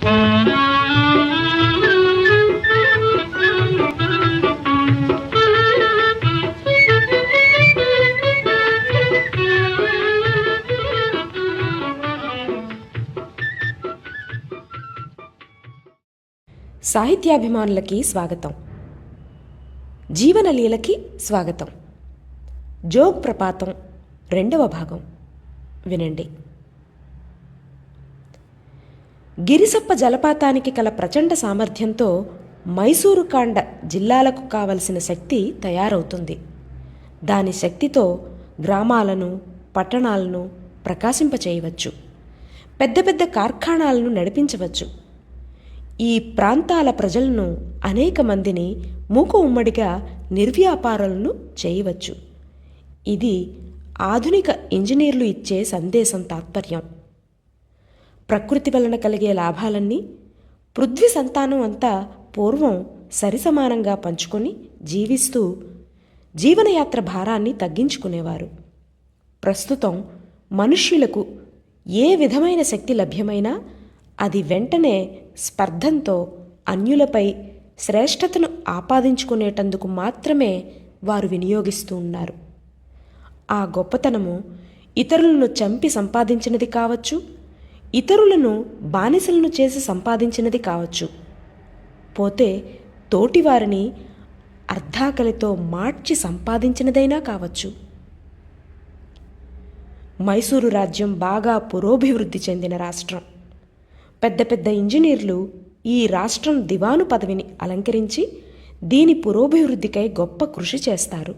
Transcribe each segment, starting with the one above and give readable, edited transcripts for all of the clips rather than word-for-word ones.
సాహిత్యాభిమానులకి స్వాగతం. జీవనలీలకి స్వాగతం. జోగ్ ప్రపాతం 2వ భాగం వినండి. గిరిసప్ప జలపాతానికి కల ప్రచండ సామర్థ్యంతో మైసూరు కాండ జిల్లాలకు కావలసిన శక్తి తయారవుతుంది. దాని శక్తితో గ్రామాలను, పట్టణాలను ప్రకాశింపచేయవచ్చు. పెద్ద పెద్ద కార్ఖానాలను నడిపించవచ్చు. ఈ ప్రాంతాల ప్రజలను అనేక మందిని మూకు ఉమ్మడిగా నిర్వ్యాపారాలను చేయవచ్చు. ఇది ఆధునిక ఇంజనీర్లు ఇచ్చే సందేశం తాత్పర్యం. ప్రకృతి వలన కలిగే లాభాలన్నీ పృథ్వీ సంతానం అంతా పూర్వం సరిసమానంగా పంచుకొని జీవిస్తూ జీవనయాత్ర భారాన్ని తగ్గించుకునేవారు. ప్రస్తుతం మనుష్యులకు ఏ విధమైన శక్తి లభ్యమైనా అది వెంటనే స్పర్ధంతో అన్యులపై శ్రేష్టతను ఆపాదించుకునేటందుకు మాత్రమే వారు వినియోగిస్తూ ఉన్నారు. ఆ గొప్పతనము ఇతరులను చంపి సంపాదించినది కావచ్చు, ఇతరులను బానిసలను చేసి సంపాదించినది కావచ్చు, పోతే తోటివారిని అర్ధాకలితో మార్చి సంపాదించినదైనా కావచ్చు. మైసూరు రాజ్యం బాగా పురోభివృద్ధి చెందిన రాష్ట్రం. పెద్ద పెద్ద ఇంజనీర్లు ఈ రాష్ట్రం దివాను పదవిని అలంకరించి దీని పురోభివృద్ధికై గొప్ప కృషి చేస్తారు.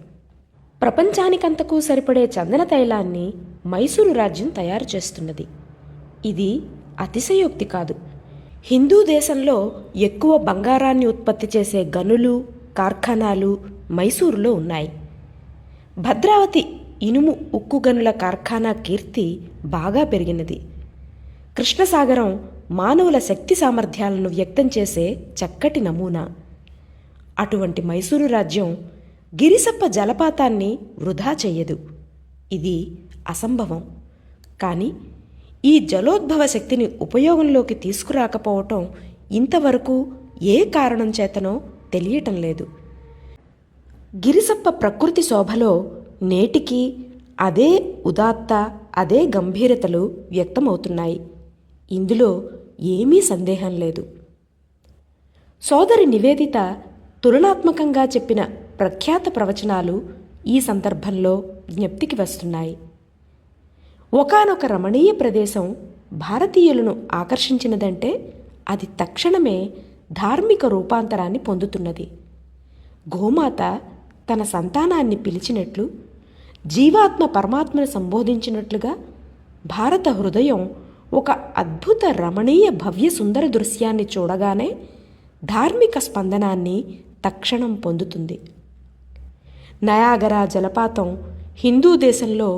ప్రపంచానికంతకు సరిపడే చందన తైలాన్ని మైసూరు రాజ్యం తయారు చేస్తున్నది. ఇది అతిశయోక్తి కాదు. హిందూ దేశంలో ఎక్కువ బంగారాన్ని ఉత్పత్తి చేసే గనులు, కార్ఖానాలు మైసూరులో ఉన్నాయి. భద్రావతి ఇనుము ఉక్కు గనుల కార్ఖానా కీర్తి బాగా పెరిగినది. కృష్ణసాగరం మానవుల శక్తి సామర్థ్యాలను వ్యక్తం చేసే చక్కటి నమూనా. అటువంటి మైసూరు రాజ్యం గిరిసప్ప జలపాతాన్ని వృధా చెయ్యదు. ఇది అసంభవం. కానీ ఈ జలోద్భవ శక్తిని ఉపయోగంలోకి తీసుకురాకపోవటం ఇంతవరకు ఏ కారణం చేతనో తెలియటం లేదు. గిరిసప్ప ప్రకృతి శోభలో నేటికి అదే ఉదాత్త, అదే గంభీరతలు వ్యక్తమవుతున్నాయి. ఇందులో ఏమీ సందేహం లేదు. సోదరి నివేదిత తులనాత్మకంగా చెప్పిన ప్రఖ్యాత ప్రవచనాలు ఈ సందర్భంలో జ్ఞప్తికి వస్తున్నాయి. ఒకానొక రమణీయ ప్రదేశం భారతీయులను ఆకర్షించినదంటే అది తక్షణమే ధార్మిక రూపాంతరాన్ని పొందుతున్నది. గోమాత తన సంతానాన్ని పిలిచినట్లు, జీవాత్మ పరమాత్మను సంబోధించినట్లుగా భారత హృదయం ఒక అద్భుత రమణీయ భవ్య సుందర దృశ్యాన్ని చూడగానే ధార్మిక స్పందనాన్ని తక్షణం పొందుతుంది. నయాగరా జలపాతం హిందూ దేశంలో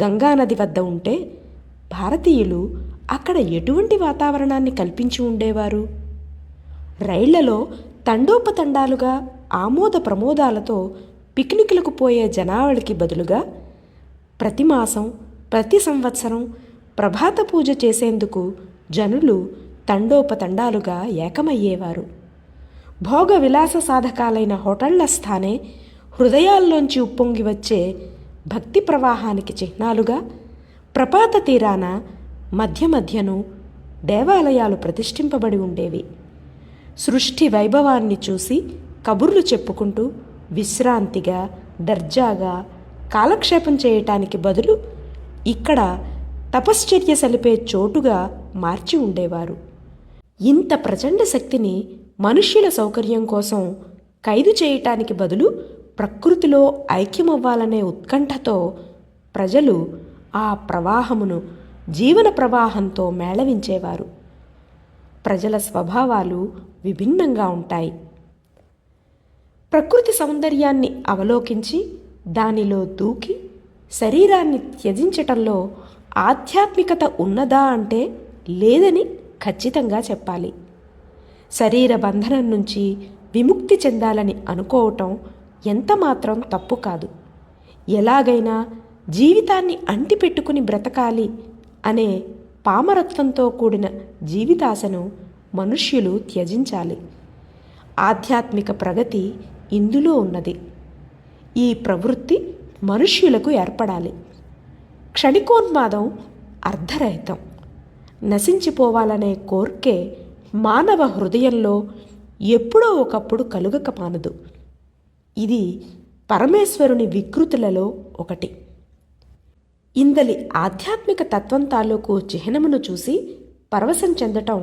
గంగానది వద్ద ఉంటే భారతీయులు అక్కడ ఎటువంటి వాతావరణాన్ని కల్పించి ఉండేవారు? రైళ్లలో తండోపతండాలుగా ఆమోద ప్రమోదాలతో పిక్నిక్లకు పోయే జనావళికి బదులుగా ప్రతి మాసం, ప్రతి సంవత్సరం ప్రభాత పూజ చేసేందుకు జనులు తండోపతండాలుగా ఏకమయ్యేవారు. భోగ విలాస సాధకాలైన హోటళ్ల స్థానే హృదయాల్లోంచి ఉప్పొంగి వచ్చే భక్తి ప్రవాహానికి చిహ్నాలుగా ప్రపాత తీరాన మధ్య మధ్యను దేవాలయాలు ప్రతిష్ఠింపబడి ఉండేవి. సృష్టి వైభవాన్ని చూసి కబుర్లు చెప్పుకుంటూ విశ్రాంతిగా, దర్జాగా కాలక్షేపం చేయటానికి బదులు ఇక్కడ తపశ్చర్య సలిపే చోటుగా మార్చి ఉండేవారు. ఇంత ప్రచండ శక్తిని మనుష్యుల సౌకర్యం కోసం ఖైదు చేయటానికి బదులు ప్రకృతిలో ఐక్యమవ్వాలనే ఉత్కంఠతో ప్రజలు ఆ ప్రవాహమును జీవన ప్రవాహంతో మేళవించేవారు. ప్రజల స్వభావాలు విభిన్నంగా ఉంటాయి. ప్రకృతి సౌందర్యాన్ని అవలోకించి దానిలో దూకి శరీరాన్ని త్యజించటంలో ఆధ్యాత్మికత ఉన్నదా అంటే లేదని ఖచ్చితంగా చెప్పాలి. శరీర బంధనం నుంచి విముక్తి చెందాలని అనుకోవటం ఎంతమాత్రం తప్పు కాదు. ఎలాగైనా జీవితాన్ని అంటిపెట్టుకుని బ్రతకాలి అనే పామరత్వంతో కూడిన జీవితాశను మనుష్యులు త్యజించాలి. ఆధ్యాత్మిక ప్రగతి ఇందులో ఉన్నది. ఈ ప్రవృత్తి మనుష్యులకు ఏర్పడాలి. క్షణికోన్మాదం అర్ధరహితం. నశించిపోవాలనే కోర్కే మానవ హృదయంలో ఎప్పుడో ఒకప్పుడు కలుగక మానదు. ఇది పరమేశ్వరుని వికృతులలో ఒకటి. ఇందలి ఆధ్యాత్మిక తత్వం తాలూకు చిహ్నమును చూసి పరవశం చెందటం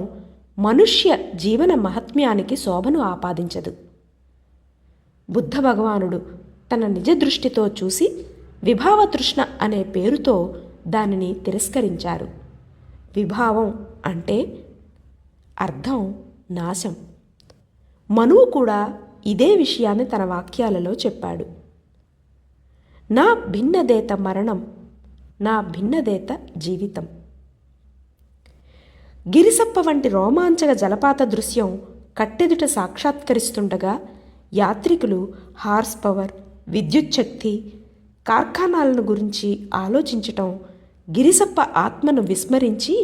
మనుష్య జీవన మహాత్మ్యానికి శోభను ఆపాదించదు. బుద్ధ భగవానుడు తన నిజ దృష్టితో చూసి విభావతృష్ణ అనే పేరుతో దానిని తిరస్కరించారు. విభావం అంటే అర్థం నాశం. మనువు కూడా ఇదే విషయాన్ని తన వాక్యాలలో చెప్పాడు. నా భిన్నదేత మరణం, నా భిన్నదేత జీవితం. గిరిసప్ప వంటి రోమాంచక జలపాత దృశ్యం కట్టెదుట సాక్షాత్కరిస్తుండగా యాత్రికులు హార్స్ పవర్, విద్యుత్ శక్తి, కార్ఖానాలను గురించి ఆలోచించటం గిరిసప్ప ఆత్మను విస్మరించి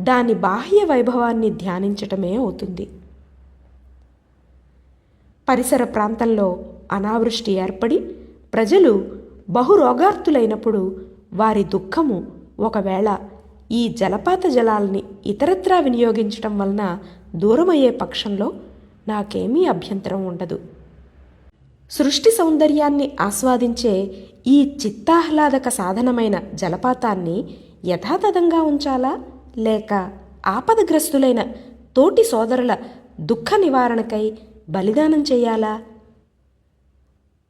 దాని బాహ్య వైభవాన్ని ధ్యానించటమే అవుతుంది. పరిసర ప్రాంతంలో అనావృష్టి ఏర్పడి ప్రజలు బహురోగార్తులైనప్పుడు వారి దుఃఖము ఒకవేళ ఈ జలపాత జలాల్ని ఇతరత్రా వినియోగించటం వలన దూరమయ్యే పక్షంలో నాకేమీ అభ్యంతరం ఉండదు. సృష్టి సౌందర్యాన్ని ఆస్వాదించే ఈ చిత్తాహ్లాదక సాధనమైన జలపాతాన్ని యథాతథంగా ఉంచాలా, లేక ఆపదగ్రస్తులైన తోటి సోదరుల దుఃఖ నివారణకై బలిదానం చేయాలా?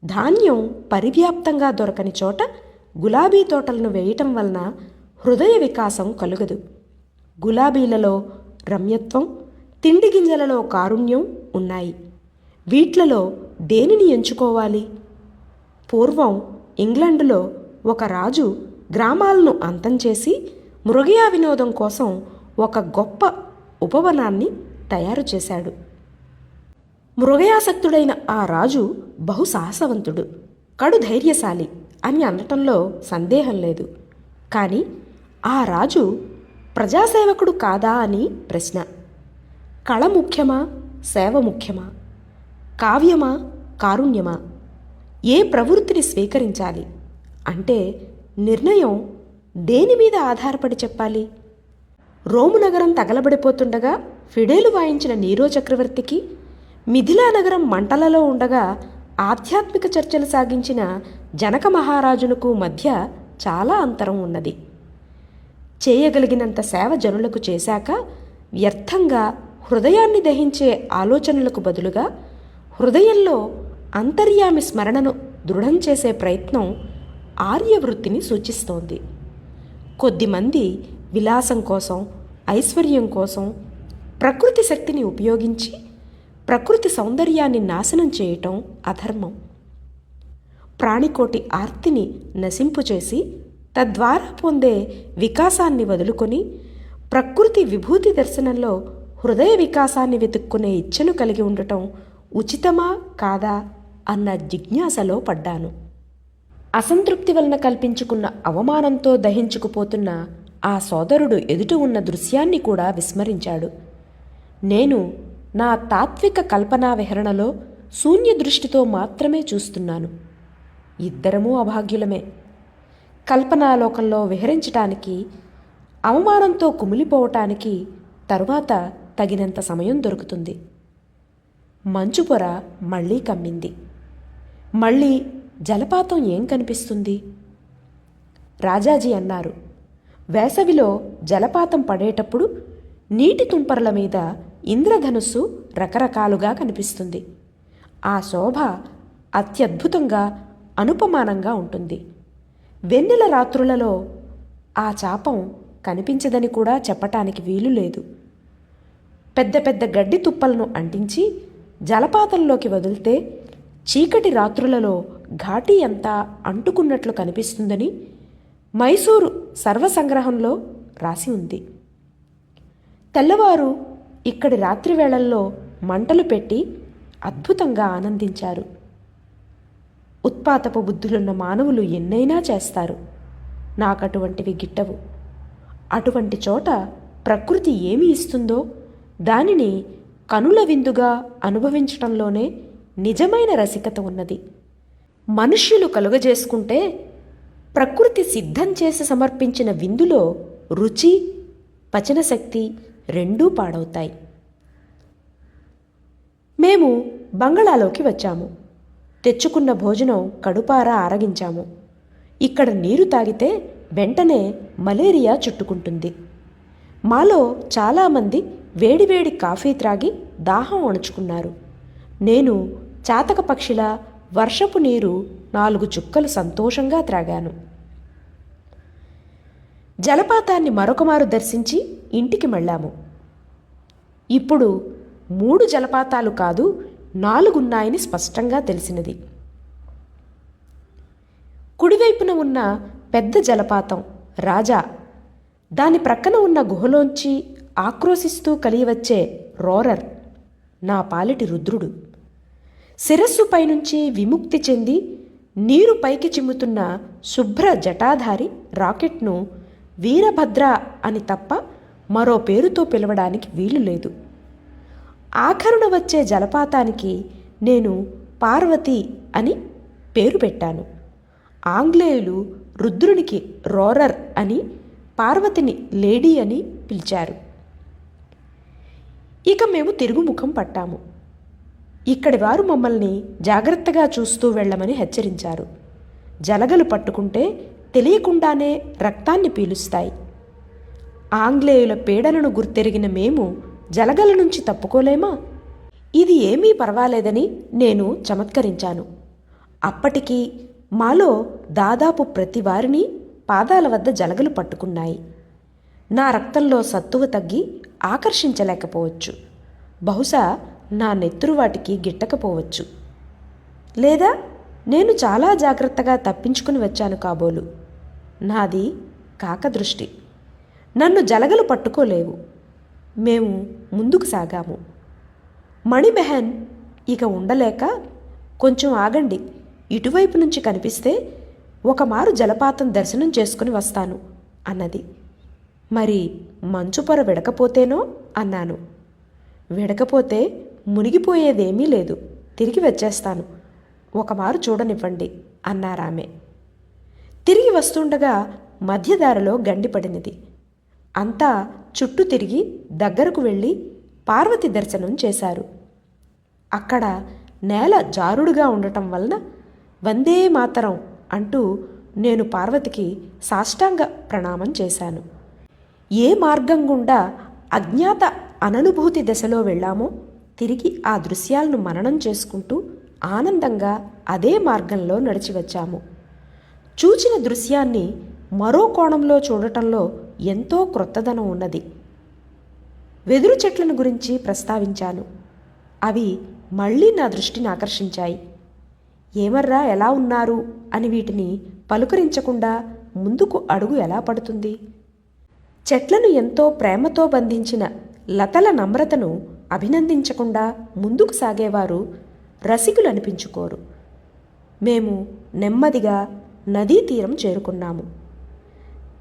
ధాన్యం పరివ్యాప్తంగా దొరకని చోట గులాబీ తోటలను వేయటం వలన హృదయ వికాసం కలుగదు. గులాబీలలో రమ్యత్వం, తిండి గింజలలో కారుణ్యం ఉన్నాయి. వీట్లలో దేనిని ఎంచుకోవాలి? పూర్వం ఇంగ్లండులో ఒక రాజు గ్రామాలను అంతం చేసి మృగయా వినోదం కోసం ఒక గొప్ప ఉపవనాన్ని తయారు చేశాడు. మృగయాసక్తుడైన ఆ రాజు బహుసాహసవంతుడు, కడు ధైర్యశాలి అని అనటంలో సందేహం లేదు. కానీ ఆ రాజు ప్రజాసేవకుడు కాదా అని ప్రశ్న. కళ ముఖ్యమా, సేవ ముఖ్యమా? కావ్యమా, కారుణ్యమా? ఏ ప్రవృత్తిని స్వీకరించాలి అంటే నిర్ణయం దేని మీద ఆధారపడి చెప్పాలి? రోము నగరం తగలబడిపోతుండగా ఫిడేలు వాయించిన నీరో చక్రవర్తికి, మిథిలా నగరం మంటలలో ఉండగా ఆధ్యాత్మిక చర్చలు సాగించిన జనక మహారాజునకు మధ్య చాలా అంతరం ఉన్నది. చేయగలిగినంత సేవ జనులకు చేశాక వ్యర్థంగా హృదయాన్ని దహించే ఆలోచనలకు బదులుగా హృదయంలో అంతర్యామి స్మరణను దృఢం చేసే ప్రయత్నం ఆర్యవృత్తిని సూచిస్తోంది. కొద్దిమంది విలాసం కోసం, ఐశ్వర్యం కోసం ప్రకృతి శక్తిని ఉపయోగించి ప్రకృతి సౌందర్యాన్ని నాశనం చేయటం అధర్మం. ప్రాణికోటి ఆర్తిని నశింపుచేసి తద్వారా పొందే వికాసాన్ని వదులుకొని ప్రకృతి విభూతి దర్శనంలో హృదయ వికాసాన్ని వెతుక్కునే ఇచ్ఛను కలిగి ఉండటం ఉచితమా కాదా అన్న జిజ్ఞాసలో పడ్డాను. అసంతృప్తి వలన కల్పించుకున్న అవమానంతో దహించుకుపోతున్న ఆ సోదరుడు ఎదుట ఉన్న దృశ్యాన్ని కూడా విస్మరించాడు. నేను నా తాత్విక కల్పనా విహరణలో శూన్య దృష్టితో మాత్రమే చూస్తున్నాను. ఇద్దరమూ అభాగ్యులమే. కల్పనాలోకంలో విహరించటానికి, అవమానంతో కుమిలిపోవటానికి తరువాత తగినంత సమయం దొరుకుతుంది. మంచు పొర మళ్ళీ కమ్మింది. మళ్ళీ జలపాతం ఏం కనిపిస్తుంది? రాజాజీ అన్నారు, వేసవిలో జలపాతం పడేటప్పుడు నీటి తుంపరల మీద ఇంద్రధనుస్సు రకరకాలుగా కనిపిస్తుంది. ఆ శోభ అత్యద్భుతంగా, అనుపమానంగా ఉంటుంది. వెన్నెల రాత్రులలో ఆ చాపం కనిపించదని కూడా చెప్పటానికి వీలు లేదు. పెద్ద పెద్ద గడ్డి తుప్పలను అంటించి జలపాతంలోకి వదిలితే చీకటి రాత్రులలో ఘాటీ అంతా అంటుకున్నట్లు కనిపిస్తుందని మైసూరు సర్వసంగ్రహంలో రాసి ఉంది. తెల్లవారు ఇక్కడి రాత్రివేళల్లో మంటలు పెట్టి అద్భుతంగా ఆనందించారు. ఉత్పాతపు బుద్ధులున్న మానవులు ఎన్నైనా చేస్తారు. నాకటువంటివి గిట్టవు. అటువంటి చోట ప్రకృతి ఏమి ఇస్తుందో దానిని కనుల విందుగా అనుభవించటంలోనే నిజమైన రసికత ఉన్నది. మనుష్యులు కలుగజేసుకుంటే ప్రకృతి సిద్ధం చేసి సమర్పించిన విందులో రుచి, పచనశక్తి రెండూ పాడవుతాయి. మేము బంగళాలోకి వచ్చాము. తెచ్చుకున్న భోజనం కడుపారా ఆరగించాము. ఇక్కడ నీరు తాగితే వెంటనే మలేరియా చుట్టుకుంటుంది. మాలో చాలామంది వేడివేడి కాఫీ త్రాగి దాహం అణుచుకున్నారు. నేను చాతక పక్షిలా వర్షపు నీరు 4 చుక్కలు సంతోషంగా త్రాగాను. జలపాతాన్ని మరొకమారు దర్శించి ఇంటికి మళ్ళాము. ఇప్పుడు 3 జలపాతాలు కాదు 4 ఉన్నాయని స్పష్టంగా తెలిసినది. కుడివైపున ఉన్న పెద్ద జలపాతం రాజా, దాని ప్రక్కన ఉన్న గుహలోంచి ఆక్రోశిస్తూ కలియవచ్చే రోరర్ నా పాలిటి రుద్రుడు. శిరస్సు పైనుంచి విముక్తి చెంది నీరు పైకి చిమ్ముతున్న శుభ్ర జటాధారి రాకెట్ను వీరభద్ర అని తప్ప మరో పేరుతో పిలవడానికి వీలు లేదు. ఆఖరున వచ్చే జలపాతానికి నేను పార్వతి అని పేరు పెట్టాను. ఆంగ్లేయులు రుద్రునికి రోరర్ అని, పార్వతిని లేడీ అని పిలిచారు. ఇక మేము తిరుగుముఖం పట్టాము. ఇక్కడి వారు మమ్మల్ని జాగ్రత్తగా చూస్తూ వెళ్ళమని హెచ్చరించారు. జలగలు పట్టుకుంటే తెలియకుండానే రక్తాన్ని పీలుస్తాయి. ఆంగ్లేయుల పీడనను గుర్తెరిగిన మేము జలగల నుంచి తప్పుకోలేమా? ఇది ఏమీ పర్వాలేదని నేను చమత్కరించాను. అప్పటికి మాలో దాదాపు ప్రతి వారిని పాదాల వద్ద జలగలు పట్టుకున్నాయి. నా రక్తంలో సత్తువ తగ్గి ఆకర్షించలేకపోవచ్చు. బహుశా నా నెత్తురు వాటికి గిట్టకపోవచ్చు. లేదా నేను చాలా జాగ్రత్తగా తప్పించుకుని వచ్చాను కాబోలు. నాది కాకదృష్టి. నన్ను జలగలు పట్టుకోలేవు. మేము ముందుకు సాగాము. మణిబెహన్ ఇక ఉండలేక, కొంచెం ఆగండి, ఇటువైపు నుంచి కనిపిస్తే ఒకమారు జలపాతం దర్శనం చేసుకుని వస్తాను అన్నది. మరి మంచు పొర విడకపోతేనో అన్నాను. విడకపోతే మునిగిపోయేదేమీ లేదు, తిరిగి వచ్చేస్తాను, ఒకమారు చూడనివ్వండి అన్నారామె. తిరిగి వస్తుండగా మధ్యదారిలో గండిపడినది. అంతా చుట్టూ తిరిగి దగ్గరకు వెళ్ళి పార్వతి దర్శనం చేశారు. అక్కడ నేల జారుడుగా ఉండటం వలన వందే మాతరం అంటూ నేను పార్వతికి సాష్టాంగ ప్రణామం చేశాను. ఏ మార్గం గుండా అజ్ఞాత అననుభూతి దశలో వెళ్ళామో తిరిగి ఆ దృశ్యాలను మననం చేసుకుంటూ ఆనందంగా అదే మార్గంలో నడిచి వచ్చాము. చూచిన దృశ్యాన్ని మరో కోణంలో చూడటంలో ఎంతో క్రొత్తదనం ఉన్నది. వెదురు చెట్లను గురించి ప్రస్తావించాను. అవి మళ్ళీ నా దృష్టిని ఆకర్షించాయి. ఏమర్రా, ఎలా ఉన్నారు అని వీటిని పలుకరించకుండా ముందుకు అడుగు ఎలా పడుతుంది? చెట్లను ఎంతో ప్రేమతో బంధించిన లతల నమ్రతను అభినందించకుండా ముందుకు సాగేవారు రసికులు అనిపించుకోరు. మేము నెమ్మదిగా నదీ తీరం చేరుకున్నాము.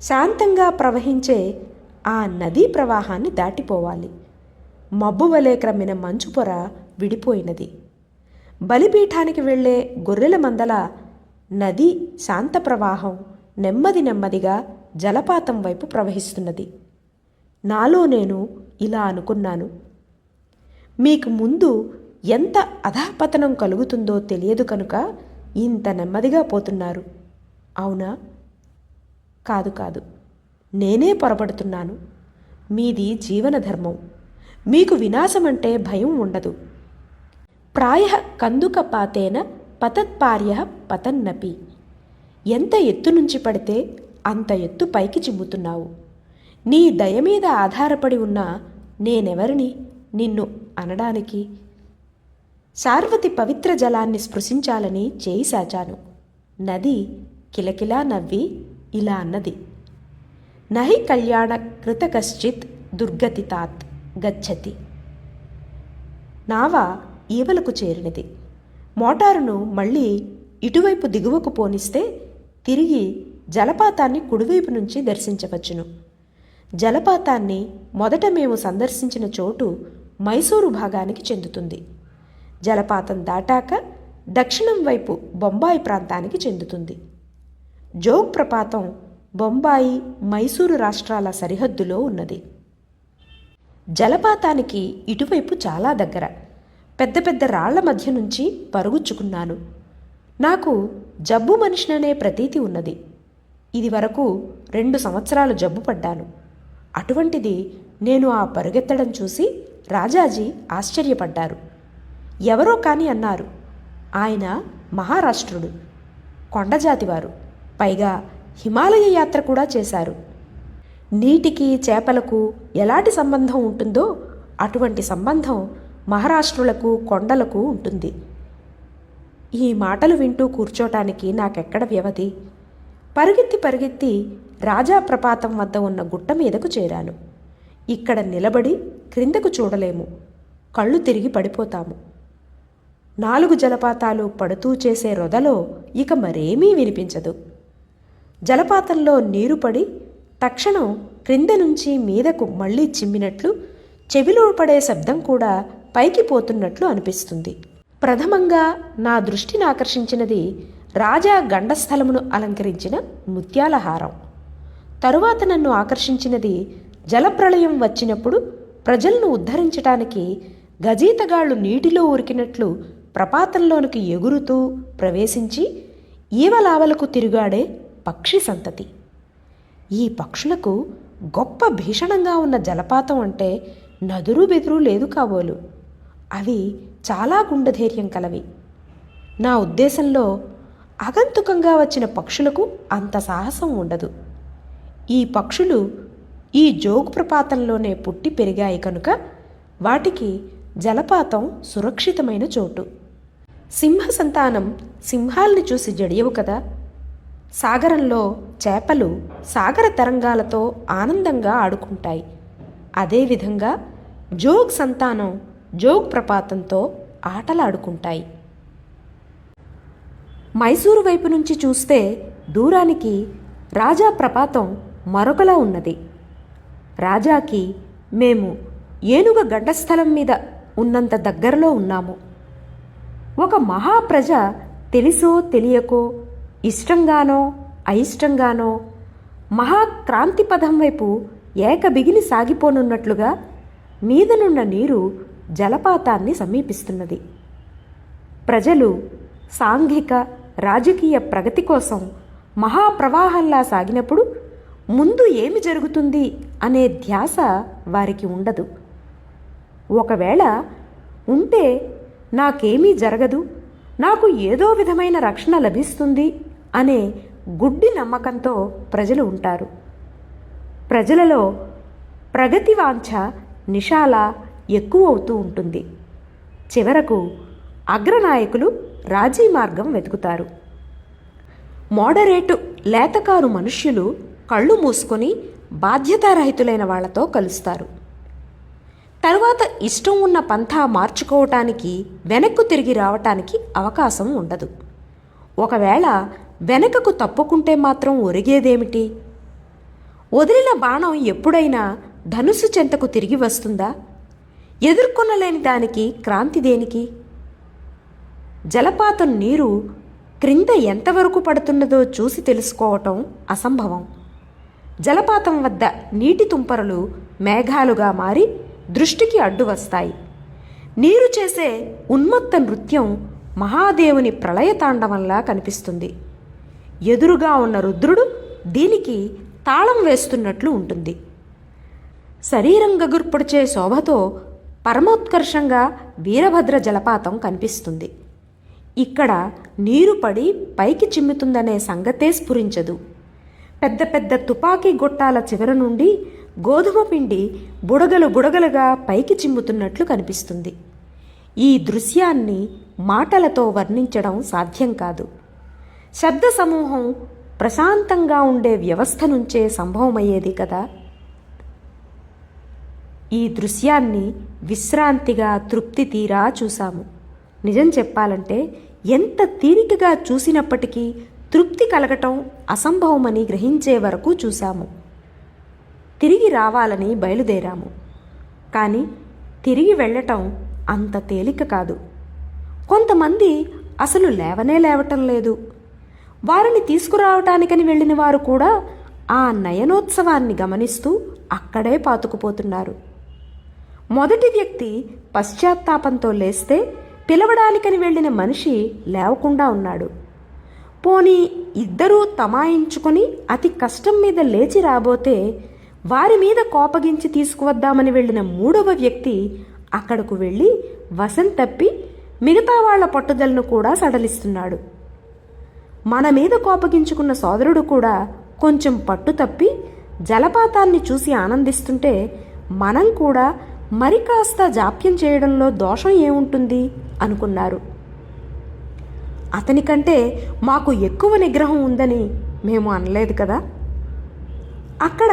శాంతంగా ప్రవహించే ఆ నదీ ప్రవాహాన్ని దాటిపోవాలి. మబ్బు వలె క్రమ్మిన మంచు పొర విడిపోయినది. బలిపీఠానికి వెళ్లే గొర్రెల మందల నది శాంత ప్రవాహం నెమ్మది నెమ్మదిగా జలపాతం వైపు ప్రవహిస్తున్నది. నాలో నేను ఇలా అనుకున్నాను, మీకు ముందు ఎంత అధఃపతనం కలుగుతుందో తెలియదు కనుక ఇంత నెమ్మదిగా పోతున్నారు. అవునా? కాదు కాదు, నేనే పొరపడుతున్నాను. మీది జీవన ధర్మం. మీకు వినాశమంటే భయం ఉండదు. ప్రాయః కందుకపాతేన పతత్పార్యః పతన్నపి. ఎంత ఎత్తు నుంచి పడితే అంత ఎత్తు పైకి చిమ్ముతున్నావు. నీ దయ మీద ఆధారపడి ఉన్న నేనెవరిని నిన్ను అనడానికి? సార్వతి పవిత్ర జలాన్ని స్పృశించాలని చేయి సాచాను. నది కిలకిలా నవ్వి ఇలా అన్నది, నహి కళ్యాణ కృత కశ్చిత్ దుర్గతి తాత్ గచ్చతి. నావ ఈవలకు చేరినది. మోటారును మళ్ళీ ఇటువైపు దిగువకు పోనిస్తే తిరిగి జలపాతాన్ని కుడివైపు నుంచి దర్శించవచ్చును. జలపాతాన్ని మొదట మేము సందర్శించిన చోటు మైసూరు భాగానికి చెందుతుంది. జలపాతం దాటాక దక్షిణం వైపు బొంబాయి ప్రాంతానికి చెందుతుంది. జోగ్ ప్రపాతం బొంబాయి, మైసూరు రాష్ట్రాల సరిహద్దులో ఉన్నది. జలపాతానికి ఇటువైపు చాలా దగ్గర. పెద్ద పెద్ద రాళ్ల మధ్య నుంచి పరుగుచ్చుకున్నాను. నాకు జబ్బు మనిషిననే ప్రతీతి ఉన్నది. ఇది వరకు 2 సంవత్సరాలు జబ్బు పడ్డాను. అటువంటిది నేను ఆ పరుగెత్తడం చూసి రాజాజీ ఆశ్చర్యపడ్డారు. ఎవరో కాని అన్నారు, ఆయన మహారాష్ట్రుడు, కొండజాతివారు, పైగా హిమాలయ యాత్ర కూడా చేశారు. నీటికి చేపలకు ఎలాంటి సంబంధం ఉంటుందో అటువంటి సంబంధం మహారాష్ట్రులకు కొండలకు ఉంటుంది. ఈ మాటలు వింటూ కూర్చోటానికి నాకెక్కడ వ్యవధి. పరిగెత్తి రాజా ప్రపాతం వద్ద ఉన్న గుట్ట మీదకు చేరాను. ఇక్కడ నిలబడి క్రిందకు చూడలేము, కళ్ళు తిరిగి పడిపోతాము. 4 జలపాతాలు పడుతూ చేసే రొదలో ఇక మరేమీ వినిపించదు. జలపాతంలో నీరు పడి తక్షణం క్రింద నుంచి మీదకు మళ్లీ చిమ్మినట్లు, చెవిలో పడే శబ్దం కూడా పైకి పోతున్నట్లు అనిపిస్తుంది. ప్రథమంగా నా దృష్టిని ఆకర్షించినది రాజా గండస్థలమును అలంకరించిన ముత్యాల హారం. తరువాత నన్ను ఆకర్షించినది జలప్రళయం వచ్చినప్పుడు ప్రజలను ఉద్ధరించటానికి గజీతగాళ్లు నీటిలో ఉరికినట్లు ప్రపాతంలోనికి ఎగురుతూ ప్రవేశించి ఈవలావలకు తిరుగాడే పక్షి సంతతి. ఈ పక్షులకు గొప్ప భీషణంగా ఉన్న జలపాతం అంటే నదురు బెదురు లేదు కాబోలు. అవి చాలా గుండెధైర్యం కలవి. నా ఉద్దేశంలో ఆగంతుకంగా వచ్చిన పక్షులకు అంత సాహసం ఉండదు. ఈ పక్షులు ఈ జోగు ప్రపాతంలోనే పుట్టి పెరిగాయి కనుక వాటికి జలపాతం సురక్షితమైన చోటు. సింహ సంతానం సింహాల్ని చూసి జడియవు కదా. సాగరంలో చేపలు సాగర తరంగాలతో ఆనందంగా ఆడుకుంటాయి. అదేవిధంగా జోగ్ సంతానం జోగ్ ప్రపాతంతో ఆటలాడుకుంటాయి. మైసూరు వైపు నుంచి చూస్తే దూరానికి రాజా ప్రపాతం మరొకలా ఉన్నది. రాజాకి మేము ఏనుగ గడ్డస్థలం మీద ఉన్నంత దగ్గరలో ఉన్నాము. ఒక మహాప్రజ తెలిసో తెలియకో, ఇష్టంగానో అయిష్టంగానో మహాక్రాంతి పదం వైపు ఏకబిగిని సాగిపోనున్నట్లుగా మీదనున్న నీరు జలపాతాన్ని సమీపిస్తున్నది. ప్రజలు సాంఘిక రాజకీయ ప్రగతి కోసం మహాప్రవాహంలా సాగినప్పుడు ముందు ఏమి జరుగుతుంది అనే ధ్యాస వారికి ఉండదు. ఒకవేళ ఉంటే నాకేమీ జరగదు, నాకు ఏదో విధమైన రక్షణ లభిస్తుంది అనే గుడ్డి నమ్మకంతో ప్రజలు ఉంటారు. ప్రజలలో ప్రగతి వాంఛ నిషాల ఎక్కువవుతూ ఉంటుంది. చివరకు అగ్రనాయకులు రాజీ మార్గం వెతుకుతారు. మోడరేటు లేతకారు మనుష్యులు కళ్ళు మూసుకొని బాధ్యతారహితులైన వాళ్లతో కలుస్తారు. తరువాత ఇష్టం ఉన్న పంథా మార్చుకోవటానికి, వెనక్కు తిరిగి రావటానికి అవకాశం ఉండదు. ఒకవేళ వెనకకు తప్పుకుంటే మాత్రం ఒరిగేదేమిటి? వదిలిన బాణం ఎప్పుడైనా ధనుస్సు చెంతకు తిరిగి వస్తుందా? ఎదుర్కొనలేని దానికి క్రాంతి దేనికి? జలపాతం నీరు క్రింద ఎంతవరకు పడుతున్నదో చూసి తెలుసుకోవటం అసంభవం. జలపాతం వద్ద నీటి తుంపరలు మేఘాలుగా మారి దృష్టికి అడ్డు వస్తాయి. నీరు చేసే ఉన్మత్త నృత్యం మహాదేవుని ప్రళయతాండవంలా కనిపిస్తుంది. ఎదురుగా ఉన్న రుద్రుడు దీనికి తాళం వేస్తున్నట్లు ఉంటుంది. శరీరం గగుర్పొడిచే శోభతో పరమోత్కర్షంగా వీరభద్ర జలపాతం కనిపిస్తుంది. ఇక్కడ నీరు పడి పైకి చిమ్ముతుందనే సంగతే స్ఫురించదు. పెద్ద పెద్ద తుపాకీ గొట్టాల చివర నుండి గోధుమ పిండి బుడగలు బుడగలుగా పైకి చిమ్ముతున్నట్లు కనిపిస్తుంది. ఈ దృశ్యాన్ని మాటలతో వర్ణించడం సాధ్యం కాదు. శబ్ద సమూహం ప్రశాంతంగా ఉండే వ్యవస్థ నుంచే సంభవమయ్యేది కదా. ఈ దృశ్యాన్ని విశ్రాంతిగా తృప్తి తీరా చూశాము. నిజం చెప్పాలంటే ఎంత తీరికగా చూసినప్పటికీ తృప్తి కలగటం అసంభవమని గ్రహించే వరకు చూశాము. తిరిగి రావాలని బయలుదేరాము. కానీ తిరిగి వెళ్ళటం అంత తేలిక కాదు. కొంతమంది అసలు లేవనే లేవటం లేదు. వారిని తీసుకురావటానికని వెళ్ళిన వారు కూడా ఆ నయనోత్సవాన్ని గమనిస్తూ అక్కడే పాతుకుపోతున్నారు. మొదటి వ్యక్తి పశ్చాత్తాపంతో లేస్తే పిలవడానికని వెళ్ళిన మనిషి లేవకుండా ఉన్నాడు. పోనీ ఇద్దరూ తమాయించుకొని అతి కష్టం మీద లేచి రాబోతే వారి మీద కోపగించి తీసుకువద్దామని వెళ్ళిన మూడవ వ్యక్తి అక్కడకు వెళ్ళి వశం తప్పి మిగతా వాళ్ల పట్టుదలను కూడా సడలిస్తున్నాడు. మన మీద కోపగించుకున్న సోదరుడు కూడా కొంచెం పట్టు తప్పి జలపాతాన్ని చూసి ఆనందిస్తుంటే మనం కూడా మరి కాస్త జాప్యం చేయడంలో దోషం ఏముంటుంది అనుకున్నారు. అతనికంటే మాకు ఎక్కువ నిగ్రహం ఉందని మేము అనలేదు కదా. అక్కడ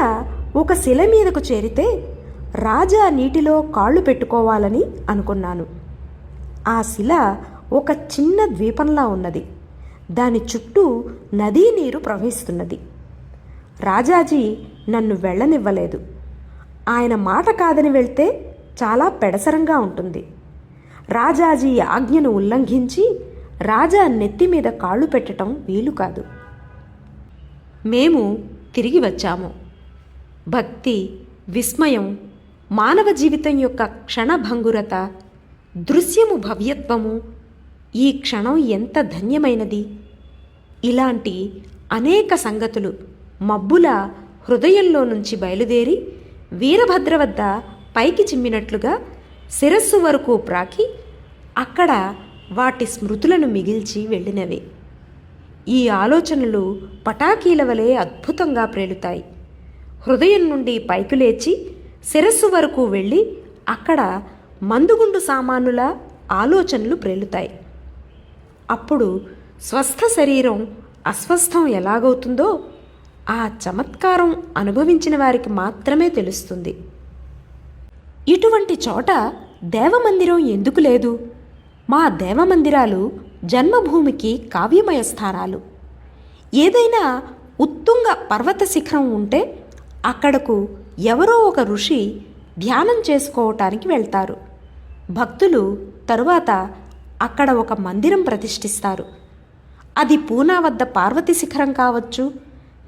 ఒక శిల మీదకు చేరితే రాజా నీటిలో కాళ్ళు పెట్టుకోవాలని అనుకున్నాను. ఆ శిల ఒక చిన్న ద్వీపంలా ఉన్నది. దాని చుట్టూ నదీ నీరు ప్రవహిస్తున్నది. రాజాజీ నన్ను వెళ్ళనివ్వలేదు. ఆయన మాట కాదని వెళ్తే చాలా పెడసరంగా ఉంటుంది. రాజాజీ ఆజ్ఞను ఉల్లంఘించి రాజా నెత్తి మీద కాళ్ళు పెట్టడం వీలు కాదు. మేము తిరిగి వచ్చాము. భక్తి, విస్మయం, మానవ జీవితం యొక్క క్షణభంగురత, దృశ్యము భవ్యత్వము, ఈ క్షణం ఎంత ధన్యమైనది, ఇలాంటి అనేక సంగతులు మబ్బుల హృదయంలో నుంచి బయలుదేరి వీరభద్ర వద్ద పైకి చిమ్మినట్లుగా శిరస్సు వరకు ప్రాకి అక్కడ వాటి స్మృతులను మిగిల్చి వెళ్ళినవే. ఈ ఆలోచనలు పటాకీల వలె అద్భుతంగా ప్రేలుతాయి. హృదయం నుండి పైకి లేచి శిరస్సు వరకు వెళ్ళి అక్కడ మందుగుండు సామానుల ఆలోచనలు ప్రేలుతాయి. అప్పుడు స్వస్థ శరీరం అస్వస్థం ఎలాగవుతుందో ఆ చమత్కారం అనుభవించిన వారికి మాత్రమే తెలుస్తుంది. ఇటువంటి చోట దేవమందిరం ఎందుకు లేదు? మా దేవమందిరాలు జన్మభూమికి కావ్యమయ స్థానాలు. ఏదైనా ఉత్తుంగ పర్వత శిఖరం ఉంటే అక్కడకు ఎవరో ఒక ఋషి ధ్యానం చేసుకోవటానికి వెళ్తారు. భక్తులు తరువాత అక్కడ ఒక మందిరం ప్రతిష్ఠిస్తారు. అది పూనా వద్ద పార్వతీ శిఖరం కావచ్చు,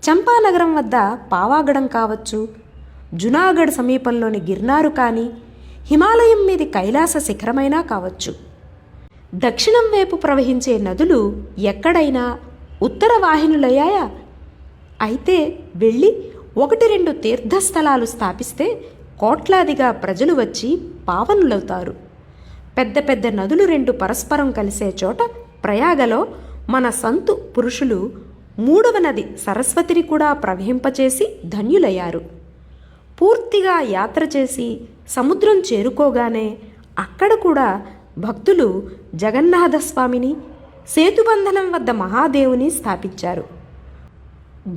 చంపానగరం వద్ద పావాగడం కావచ్చు, జునాగఢ్ సమీపంలోని గిర్నారు కానీ, హిమాలయం మీది కైలాస శిఖరమైనా కావచ్చు. దక్షిణం వైపు ప్రవహించే నదులు ఎక్కడైనా ఉత్తర వాహినులయ్యాయా? అయితే వెళ్ళి 1-2 తీర్థస్థలాలు స్థాపిస్తే కోట్లాదిగా ప్రజలు వచ్చి పావనులవుతారు. పెద్ద పెద్ద నదులు 2 పరస్పరం కలిసే చోట ప్రయాగలో మన సంతు పురుషులు 3వ నది సరస్వతిని కూడా ప్రవహింపచేసి ధన్యులయ్యారు. పూర్తిగా యాత్ర చేసి సముద్రం చేరుకోగానే అక్కడ కూడా భక్తులు జగన్నాథస్వామిని, సేతుబంధనం వద్ద మహాదేవుని స్థాపించారు.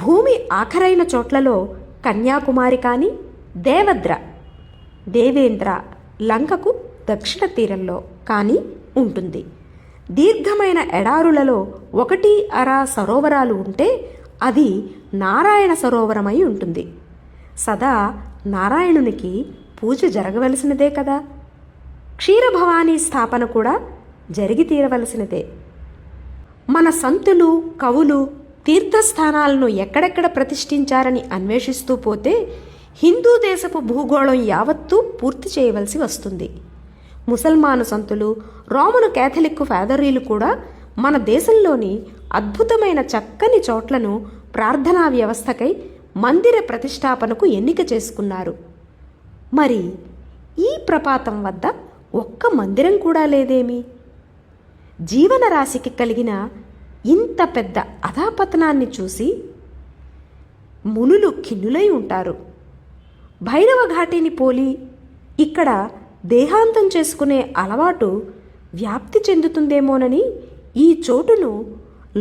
భూమి ఆఖరైన చోట్లలో కన్యాకుమారి కానీ, దేవద్ర, దేవేంద్ర లంకకు దక్షిణ తీరంలో కానీ ఉంటుంది. దీర్ఘమైన ఎడారులలో 1-1/2 సరోవరాలు ఉంటే అది నారాయణ సరోవరమై ఉంటుంది. సదా నారాయణునికి పూజ జరగవలసినదే కదా. క్షీరభవానీ స్థాపన కూడా జరిగి తీరవలసినదే. మన సంతులు, కవులు తీర్థస్థానాలను ఎక్కడెక్కడ ప్రతిష్ఠించారని అన్వేషిస్తూ పోతే హిందూ దేశపు భూగోళం యావత్తూ పూర్తి చేయవలసి వస్తుంది. ముసల్మాను సంతులు, రోమను కేథలిక్కు ఫాదరీలు కూడా మన దేశంలోని అద్భుతమైన చక్కని చోట్లను ప్రార్థనా వ్యవస్థకై మందిర ప్రతిష్టాపనకు ఎన్నిక చేసుకున్నారు. మరి ఈ ప్రపాతం వద్ద ఒక్క మందిరం కూడా లేదేమి? జీవనరాశికి కలిగిన ఇంత పెద్ద అధాపతనాన్ని చూసి మునులు ఖిన్నులై ఉంటారు. భైరవ ఘాటిని పోలి ఇక్కడ దేహాంతం చేసుకునే అలవాటు వ్యాప్తి చెందుతుందేమోనని ఈ చోటును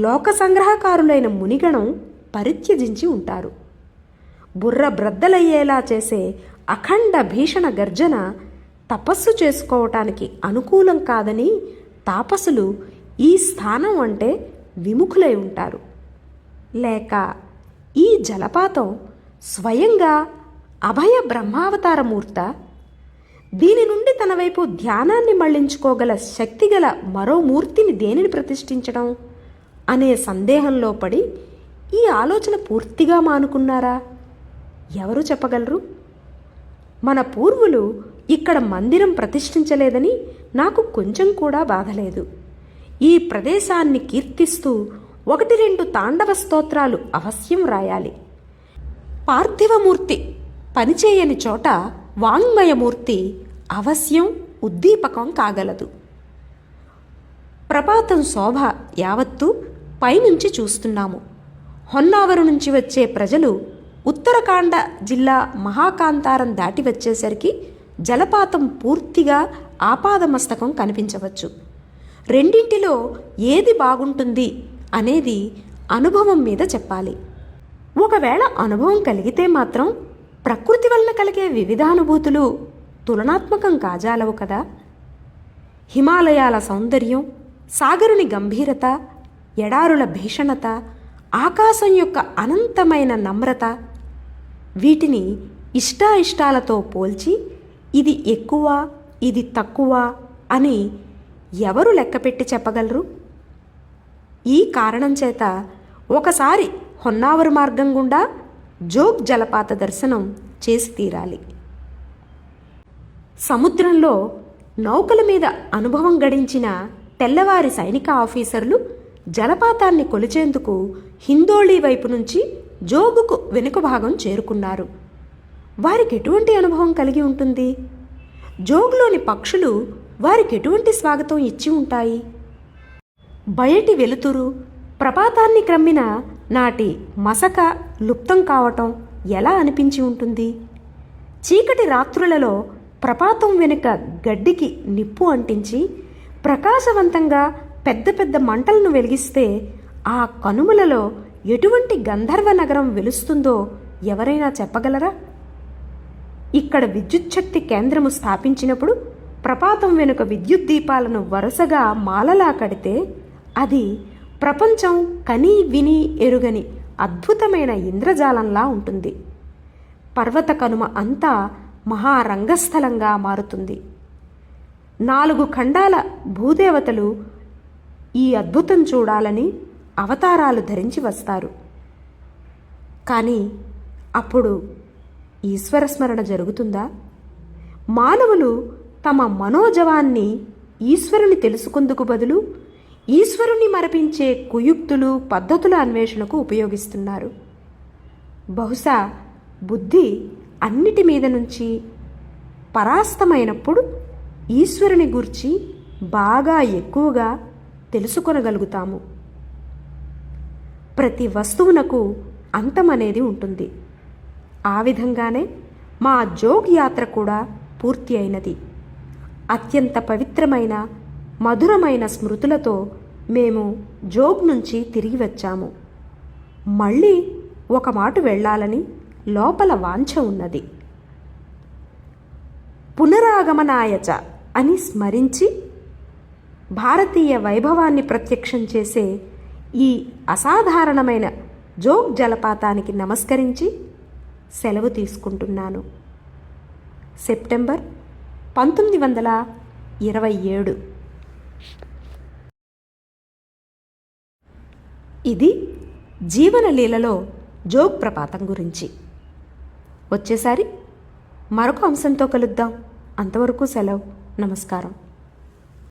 లోక సంగ్రహకారులైన మునిగణం పరిత్యజించి ఉంటారు. బుర్ర బ్రద్దలయ్యేలా చేసే అఖండ భీషణ గర్జన తపస్సు చేసుకోవటానికి అనుకూలం కాదని తాపసులు ఈ స్థానం అంటే విముఖులై ఉంటారు. లేక ఈ జలపాతం స్వయంగా అభయ బ్రహ్మావతార మూర్త? దీని నుండి తన వైపు ధ్యానాన్ని మళ్లించుకోగల శక్తిగల మరో మూర్తిని దేనిని ప్రతిష్ఠించడం అనే సందేహంలో పడి ఈ ఆలోచన పూర్తిగా మానుకున్నారా? ఎవరు చెప్పగలరు? మన పూర్వులు ఇక్కడ మందిరం ప్రతిష్ఠించలేదని నాకు కొంచెం కూడా బాధలేదు. ఈ ప్రదేశాన్ని కీర్తిస్తూ 1-2 తాండవ స్తోత్రాలు అవశ్యం రాయాలి. పార్థివమూర్తి పనిచేయని చోట వాంగ్మయమూర్తి అవశ్యం ఉద్దీపకం కాగలదు. ప్రపాతం శోభ యావత్తు పైనుంచి చూస్తున్నాము. హొన్నావరు నుంచి వచ్చే ప్రజలు ఉత్తరాఖండ జిల్లా మహాకాంతారం దాటి వచ్చేసరికి జలపాతం పూర్తిగా ఆపాదమస్తకం కనిపించవచ్చు. రెండింటిలో ఏది బాగుంటుంది అనేది అనుభవం మీద చెప్పాలి. ఒకవేళ అనుభవం కలిగితే మాత్రం ప్రకృతి వలన కలిగే వివిధానుభూతులు తులనాత్మకం కాజాలవు కదా. హిమాలయాల సౌందర్యం, సాగరుని గంభీరత, ఎడారుల భీషణత, ఆకాశం యొక్క అనంతమైన నమ్రత, వీటిని ఇష్టాయిష్టాలతో పోల్చి ఇది ఎక్కువ ఇది తక్కువ అని ఎవరు లెక్కపెట్టి చెప్పగలరు? ఈ కారణం చేత ఒకసారి హొన్నావరు మార్గం గుండా జోగ్ జలపాత దర్శనం చేసి తీరాలి. సముద్రంలో నౌకల మీద అనుభవం గడించిన తెల్లవారి సైనిక ఆఫీసర్లు జలపాతాన్ని కొలిచేందుకు హిందోళీ వైపు నుంచి జోగుకు వెనుక భాగం చేరుకున్నారు. వారికి ఎటువంటి అనుభవం కలిగి ఉంటుంది? జోగులోని పక్షులు వారికి ఎటువంటి స్వాగతం ఇచ్చి ఉంటాయి? బయటి వెలుతురు ప్రపాతాన్ని క్రమ్మిన నాటి మసక లుప్తం కావటం ఎలా అనిపించి ఉంటుంది? చీకటి రాత్రులలో ప్రపాతం వెనుక గడ్డికి నిప్పు అంటించి ప్రకాశవంతంగా పెద్ద పెద్ద మంటలను వెలిగిస్తే ఆ కనుమలలో ఎటువంటి గంధర్వ నగరం వెలుస్తుందో ఎవరైనా చెప్పగలరా? ఇక్కడ విద్యుచ్ఛక్తి కేంద్రము స్థాపించినప్పుడు ప్రపాతం వెనుక విద్యుత్ దీపాలను వరుసగా మాలలా కడితే అది ప్రపంచం కని విని ఎరుగని అద్భుతమైన ఇంద్రజాలంలా ఉంటుంది. పర్వత కనుమ అంతా మహారంగస్థలంగా మారుతుంది. 4 ఖండాల భూదేవతలు ఈ అద్భుతం చూడాలని అవతారాలు ధరించి వస్తారు. కానీ అప్పుడు ఈశ్వరస్మరణ జరుగుతుందా? మానవులు తమ మనోజవాన్ని ఈశ్వరుని తెలుసుకుందుకు బదులు ఈశ్వరుని మరపించే కుయుక్తులు పద్ధతుల అన్వేషణకు ఉపయోగిస్తున్నారు. బహుశా బుద్ధి అన్నిటి మీద నుంచి పరాస్తమైనప్పుడు ఈశ్వరుని గూర్చి బాగా ఎక్కువగా తెలుసుకొనగలుగుతాము. ప్రతి వస్తువునకు అంతమనేది ఉంటుంది. ఆ విధంగానే మా జోగ్ యాత్ర కూడా పూర్తి అయినది. అత్యంత పవిత్రమైన మధురమైన స్మృతులతో మేము జోగ్ నుంచి తిరిగి వచ్చాము. మళ్ళీ ఒక మాట వెళ్ళాలని లోపల వాంఛ ఉన్నది. పునరాగమనాయచ అని స్మరించి భారతీయ వైభవాన్ని ప్రత్యక్షం చేసే ఈ అసాధారణమైన జోగ్ జలపాతానికి నమస్కరించి సెలవు తీసుకుంటున్నాను. సెప్టెంబర్ 1927. ఇది జీవనలీలలో జోగ్ ప్రపాతం గురించి. వచ్చేసారి మరొక అంశంతో కలుద్దాం. అంతవరకు సెలవు. నమస్కారం.